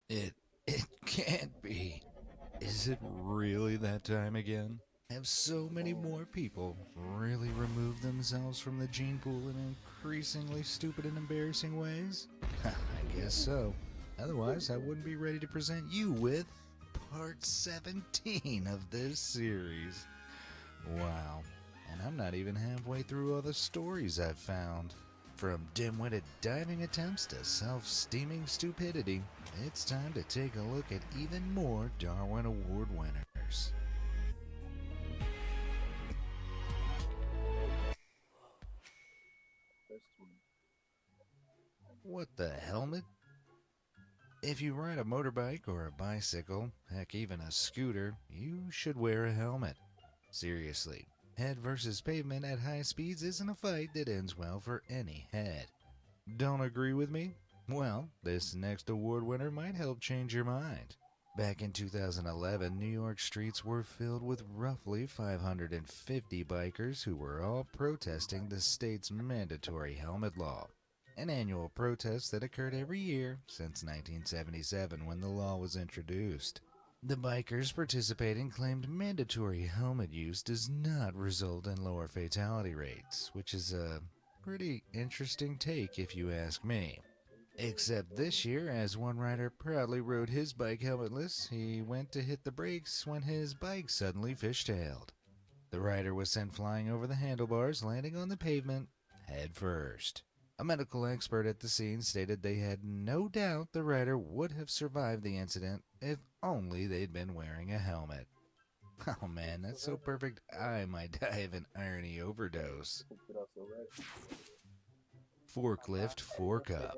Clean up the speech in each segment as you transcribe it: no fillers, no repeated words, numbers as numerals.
It can't be. Is it really that time again? Have so many more people really removed themselves from the gene pool in increasingly stupid and embarrassing ways? I guess so. Otherwise, I wouldn't be ready to present you with part 17 of this series. Wow. And I'm not even halfway through all the stories I've found. From dim-witted diving attempts to self-steaming stupidity, it's time to take a look at even more Darwin Award winners. What the helmet? If you ride a motorbike or a bicycle, heck even a scooter, you should wear a helmet. Seriously, head versus pavement at high speeds isn't a fight that ends well for any head. Don't agree with me? Well, this next award winner might help change your mind. Back in 2011, New York streets were filled with roughly 550 bikers who were all protesting the state's mandatory helmet law, an annual protest that occurred every year since 1977 when the law was introduced. The bikers participating claimed mandatory helmet use does not result in lower fatality rates, which is a pretty interesting take if you ask me. Except this year, as one rider proudly rode his bike helmetless, he went to hit the brakes when his bike suddenly fishtailed. The rider was sent flying over the handlebars, landing on the pavement head first. A medical expert at the scene stated they had no doubt the rider would have survived the incident if only they'd been wearing a helmet. Oh man, that's so perfect I might die of an irony overdose. Forklift fork up.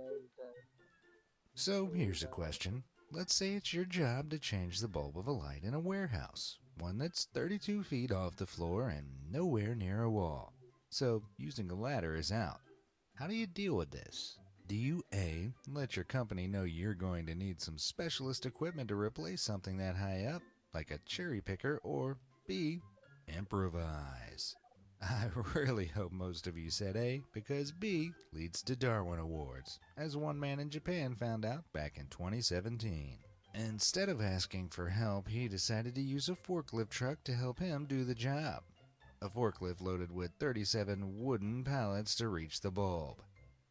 So here's a question. Let's say it's your job to change the bulb of a light in a warehouse, one that's 32 feet off the floor and nowhere near a wall. So using a ladder is out. How do you deal with this? Do you A, let your company know you're going to need some specialist equipment to replace something that high up, like a cherry picker, or B, improvise? I really hope most of you said A, because B leads to Darwin Awards, as one man in Japan found out back in 2017. Instead of asking for help, he decided to use a forklift truck to help him do the job. A forklift loaded with 37 wooden pallets to reach the bulb.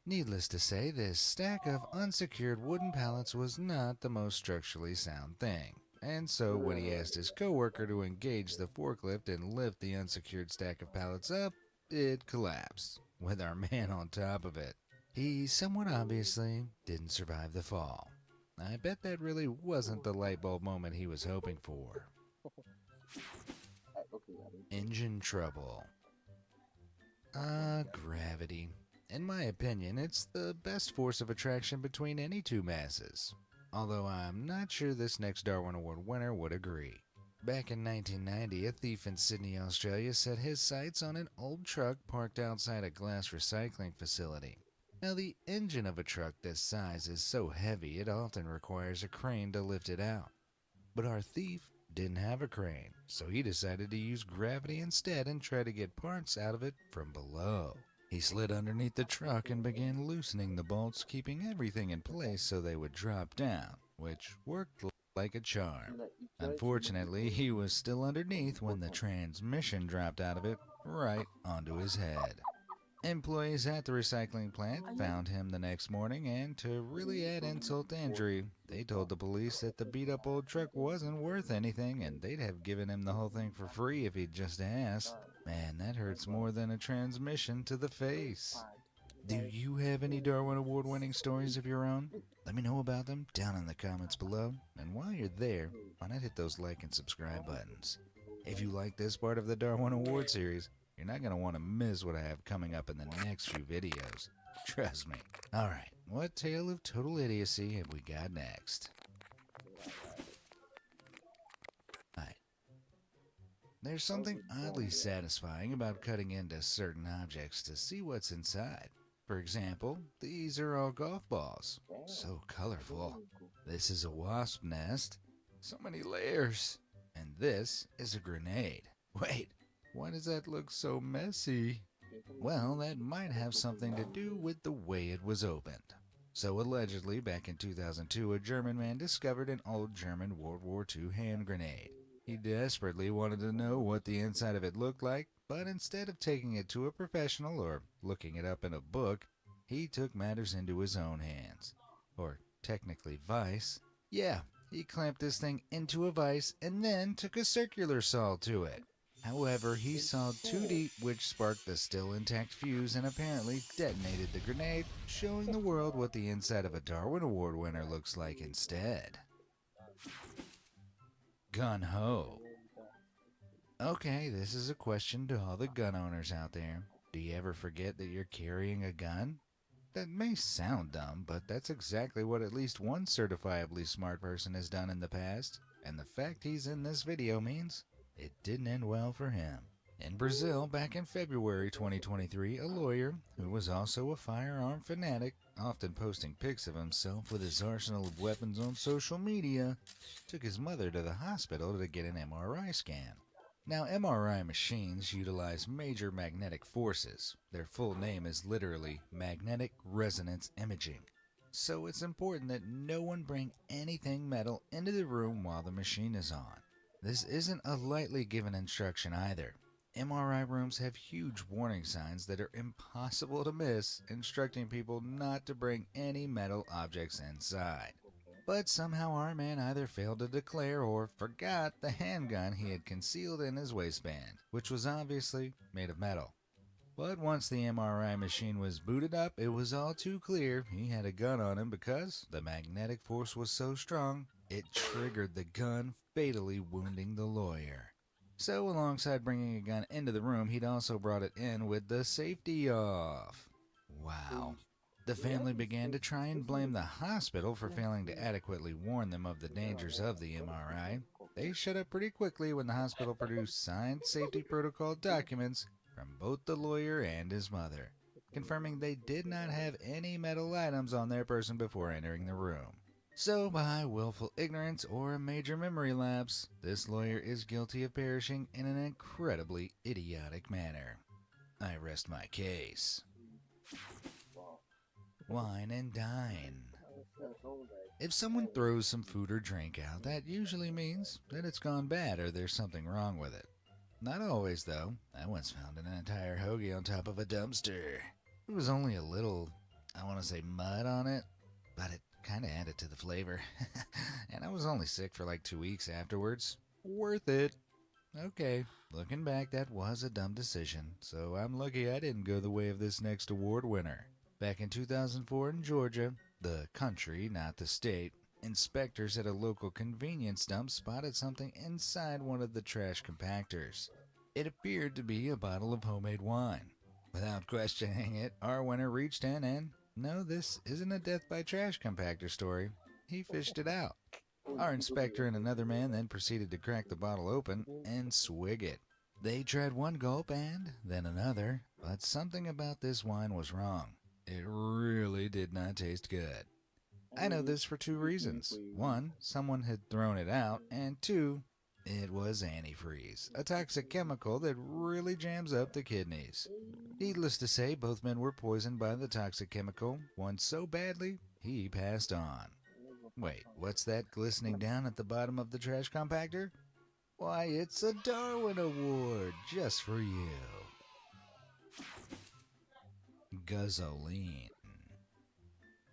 Needless to say, this stack of unsecured wooden pallets was not the most structurally sound thing. And so when he asked his coworker to engage the forklift and lift the unsecured stack of pallets up, it collapsed, with our man on top of it. He somewhat obviously didn't survive the fall. I bet that really wasn't the light bulb moment he was hoping for. Engine trouble. Gravity. In my opinion, it's the best force of attraction between any two masses. Although I'm not sure this next Darwin Award winner would agree. Back in 1990, a thief in Sydney, Australia set his sights on an old truck parked outside a glass recycling facility. Now, the engine of a truck this size is so heavy it often requires a crane to lift it out. But our thief didn't have a crane, so he decided to use gravity instead and try to get parts out of it from below. He slid underneath the truck and began loosening the bolts, keeping everything in place so they would drop down, which worked like a charm. Unfortunately, he was still underneath when the transmission dropped out of it right onto his head. Employees at the recycling plant found him the next morning, and to really add insult to injury, they told the police that the beat up old truck wasn't worth anything and they'd have given him the whole thing for free if he'd just asked. Man, that hurts more than a transmission to the face. Do you have any Darwin Award winning stories of your own? Let me know about them down in the comments below. And while you're there, why not hit those like and subscribe buttons? If you like this part of the Darwin Award series, you're not going to want to miss what I have coming up in the next few videos. Trust me. Alright, what tale of total idiocy have we got next? Alright. There's something oddly satisfying about cutting into certain objects to see what's inside. For example, these are all golf balls. So colorful. This is a wasp nest. So many layers. And this is a grenade. Wait, why does that look so messy? Well, that might have something to do with the way it was opened. So allegedly, back in 2002, a German man discovered an old German World War II hand grenade. He desperately wanted to know what the inside of it looked like, but instead of taking it to a professional or looking it up in a book, he took matters into his own hands. Or technically vice. Yeah, he clamped this thing into a vise and then took a circular saw to it. However, he sawed too deep, which sparked the still intact fuse and apparently detonated the grenade, showing the world what the inside of a Darwin Award winner looks like instead. Gun ho. Okay, this is a question to all the gun owners out there. Do you ever forget that you're carrying a gun? That may sound dumb, but that's exactly what at least one certifiably smart person has done in the past, and the fact he's in this video means it didn't end well for him. In Brazil, back in February 2023, a lawyer, who was also a firearm fanatic, often posting pics of himself with his arsenal of weapons on social media, took his mother to the hospital to get an MRI scan. Now, MRI machines utilize major magnetic forces. Their full name is literally magnetic resonance imaging. So it's important that no one bring anything metal into the room while the machine is on. This isn't a lightly given instruction either. MRI rooms have huge warning signs that are impossible to miss, instructing people not to bring any metal objects inside. But somehow our man either failed to declare or forgot the handgun he had concealed in his waistband, which was obviously made of metal. But once the MRI machine was booted up, it was all too clear he had a gun on him because the magnetic force was so strong, it triggered the gun, fatally wounding the lawyer. So alongside bringing a gun into the room, he'd also brought it in with the safety off. Wow. The family began to try and blame the hospital for failing to adequately warn them of the dangers of the MRI. They shut up pretty quickly when the hospital produced signed safety protocol documents from both the lawyer and his mother, confirming they did not have any metal items on their person before entering the room. So, by willful ignorance or a major memory lapse, this lawyer is guilty of perishing in an incredibly idiotic manner. I rest my case. Wine and dine. If someone throws some food or drink out, that usually means that it's gone bad or there's something wrong with it. Not always, though. I once found an entire hoagie on top of a dumpster. It was only a little, I want to say mud on it, but it kind of added to the flavor. And I was only sick for like 2 weeks afterwards. Worth it. Okay, looking back, that was a dumb decision, so I'm lucky I didn't go the way of this next award winner. Back in 2004 in Georgia, the country, not the state, inspectors at a local convenience dump spotted something inside one of the trash compactors. It appeared to be a bottle of homemade wine. Without questioning it, our winner reached in and, no, this isn't a death by trash compactor story. He fished it out. Our inspector and another man then proceeded to crack the bottle open and swig it. They tried one gulp and then another, but something about this wine was wrong. It really did not taste good. I know this for two reasons. One, someone had thrown it out, and two, it was antifreeze, a toxic chemical that really jams up the kidneys. Needless to say, both men were poisoned by the toxic chemical, one so badly, he passed on. Wait, what's that glistening down at the bottom of the trash compactor? Why, it's a Darwin Award just for you. Gasoline.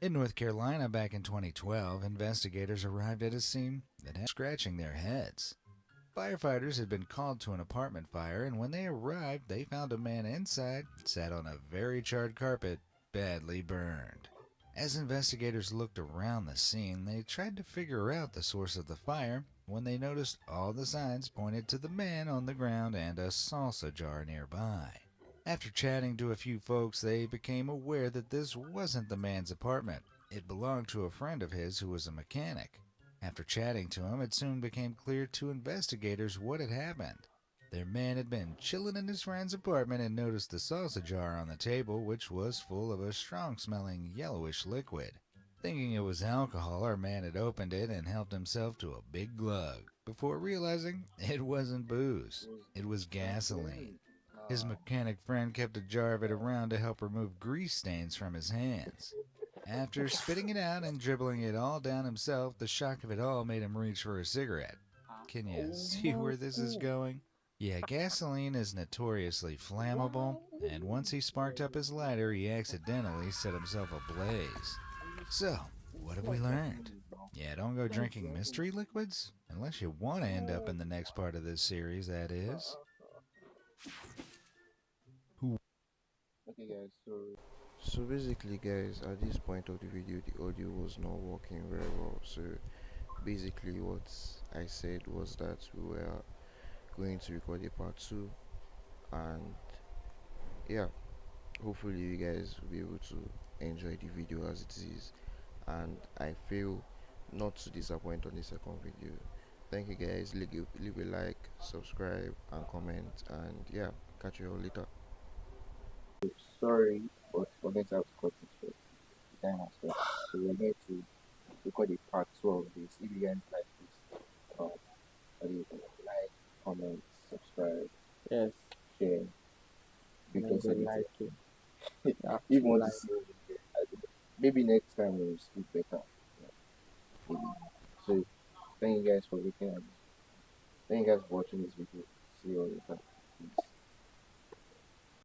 In North Carolina back in 2012, investigators arrived at a scene that had scratching their heads. Firefighters had been called to an apartment fire, and when they arrived, they found a man inside, sat on a very charred carpet, badly burned. As investigators looked around the scene, they tried to figure out the source of the fire when they noticed all the signs pointed to the man on the ground and a salsa jar nearby. After chatting to a few folks, they became aware that this wasn't the man's apartment. It belonged to a friend of his who was a mechanic. After chatting to him, it soon became clear to investigators what had happened. Their man had been chilling in his friend's apartment and noticed the salsa jar on the table, which was full of a strong-smelling yellowish liquid. Thinking it was alcohol, our man had opened it and helped himself to a big glug, before realizing it wasn't booze, it was gasoline. His mechanic friend kept a jar of it around to help remove grease stains from his hands. After spitting it out and dribbling it all down himself, the shock of it all made him reach for a cigarette. Can you see where this is going? Yeah, gasoline is notoriously flammable, and once he sparked up his lighter, he accidentally set himself ablaze. So, what have we learned? Yeah, don't go drinking mystery liquids, unless you want to end up in the next part of this series, that is. Okay, guys. So basically, guys, at this point of the video, the audio was not working very well. So basically, what I said was that we were going to record a part two, and yeah, hopefully you guys will be able to enjoy the video as it is. And I feel not to disappoint on the second video. Thank you guys. Leave a like, subscribe, and comment. And yeah, catch you all later. Sorry, but we're going to have to cut it short. The time has come. So we're going to record a part two of this. If you guys like this, what do you think? Like, comment, subscribe, Yes, share, and I because go anything. like it. If You have you to want to like. see over here, maybe next time we'll speak better. Yeah, maybe. So thank you guys for looking at this. Thank you guys for watching this video. See you all later. Peace.